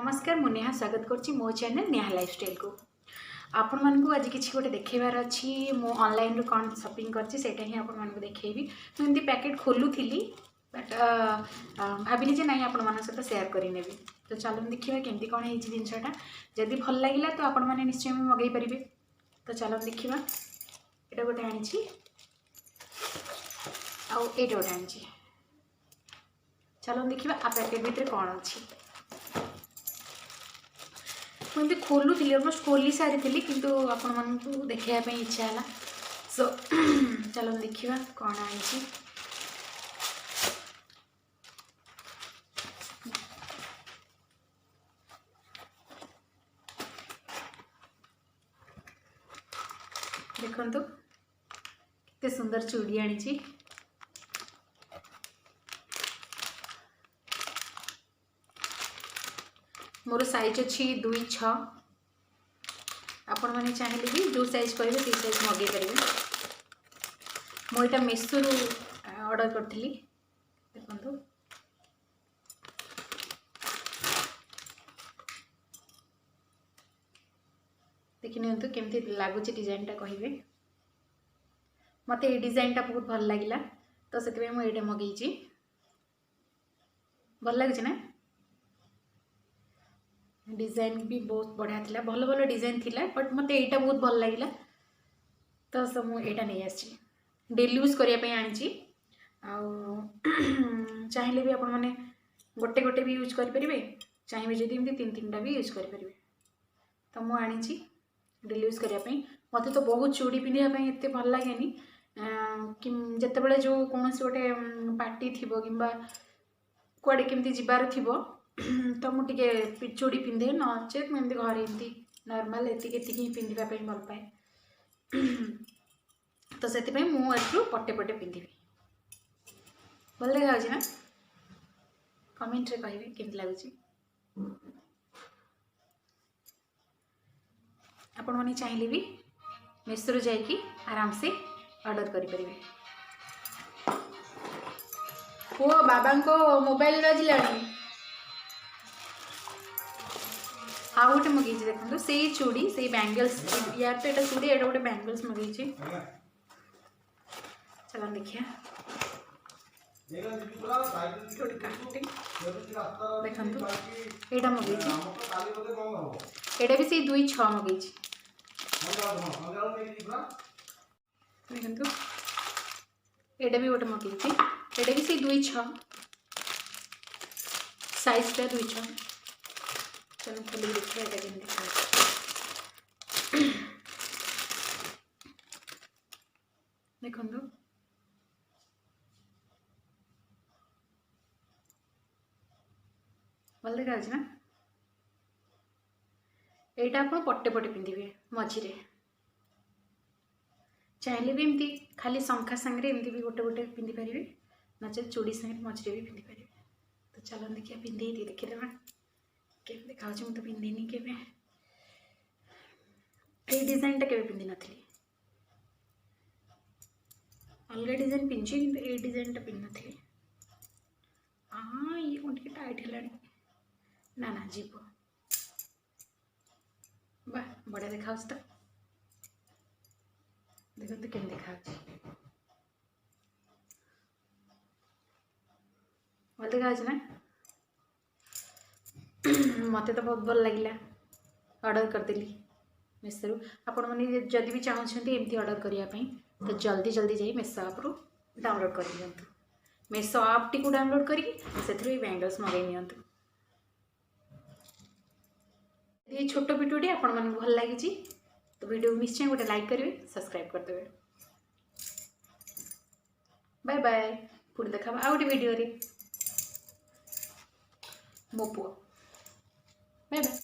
नमस्कार मु नेहा स्वागत करछि मो चैनल नेहा लाइफस्टाइल को। आपण मानकु आज किछि गोटे देखैबार अछि मो ऑनलाइन रो कोन शॉपिंग करछि सेटा ही आपण मानकु देखैबी। मु एमती पैकेट खोलुथिली बट भाबिली जे नाही आपण मान सहित शेयर करि नेबी। तो चलो देखिबा केमती कोन हेछि जिंसटा। जदि भल लागिला तो आपण माने निश्चय मगै परिबे। तो चलो देखिबा। एटा गोटे आनिछि आ एटा गोटे आनिछि। चलो देखिबा आ पैकेट भितर कोन अछि। मुझे खोलुली अलमोस्ट खोली सारी थी किंतु आपण मानकु देखैया इच्छा है। सो चलो देखिबा कौन आई। देखंतु कितने सुंदर चूड़ी आनी। मोर साइज अच्छी 2-6। आपण मैंने चाहिए भी जो साइज करेंगे से साइज मगे पारे। मुझे मेसो ऑर्डर करी। देखो देखि नियंतु केमती लगुच डिजाइन टा कहिबे। मते ये डिजाइन टा बहुत भल लागिला तो से मुझे मगेची। भल लगे ना डिजाइन भी बहुत बढ़िया थिला। भल भल डिजाइन थिला बट मते एटा बहुत भल लागिला तो सब मु एटा नहीं आछि। डेली यूज करिया पे आनिछि। आ चाहिले भी आपण माने गोटे गोटे भी यूज कर परिबे। चाहिए जदि एमती 3-3 टा भी यूज कर परिबे। तो मु आनिछि डेली यूज करिया पे। मते तो बहुत चूड़ी पिंधिया पे एते भल लागेनी कि जते बेले जो कोनोसी गोटे पार्टी थिबो किबा कुआडे केमती जिबार थिबो तो मुझे चूड़ी पिंधे नचे मुझे घर एमती नॉर्मल एति पिंधा भल पाए। तो से मुझे पटे पटे पिंधि भल देखा ना। कमेंट रे कहिबे केमती लगुच। आपण माने चाहिए भी मेसो जाइए आराम से ऑर्डर करें। वो बाबा को मोबाइल बाजिला आ गोटे मगेची। देखो से चूड़ी से बैंगल्स यार तो यहाँ चूड़ी एटा गोटे बैंगल्स मगेची। चलो देखिए देखो एटा मगेची। एटा भी से 2-6 मगेची। देखो एटा भी गोटे मगेची। एटा भी से 2-6 साइज टा 2-6। चलो खोली देखिए एटा केमती देखा। देखो भल देखा ना। एटा आप पटे पटे पिंधे मझे। चाहिए भी एमती खाली शंखा सांगे एमती भी गोटे गोटे पिंधि पारे नचे चूड़ी सांगे मझे भी पिंधि पारे। तो चलो देखिए पिंधे देखीदे के देखा। मुझे पिंधिनी के डिजाइन टा के पिंधि नी। अलग डिजाइन पिंधि कि ये डिजाइन टा पिंधि नी। हाँ ये कौन टे टाइट है ना ना जीव वाह बढ़िया देखा। तो देखो तो केम देखा भल देखा ना। मत तो बहुत भल लगे ऑर्डर करदेली मेसो। आपण मैंने जदि भी चाहते एमती ऑर्डर करने तो जल्दी जल्दी जाई मेसो आप डाउनलोड कर दिंतु। मेसो आप टी डाउनलोड करके बैंगल्स मगई नियंतु। ये छोट वीडियोटी आपण मन भल लगी तो वीडियो निश्चय गोटे लाइक करेंगे सब्सक्राइब करदे। बाय बाय पुणी देखा आ गोटे वीडियो रे मो पुओ। Bye bye.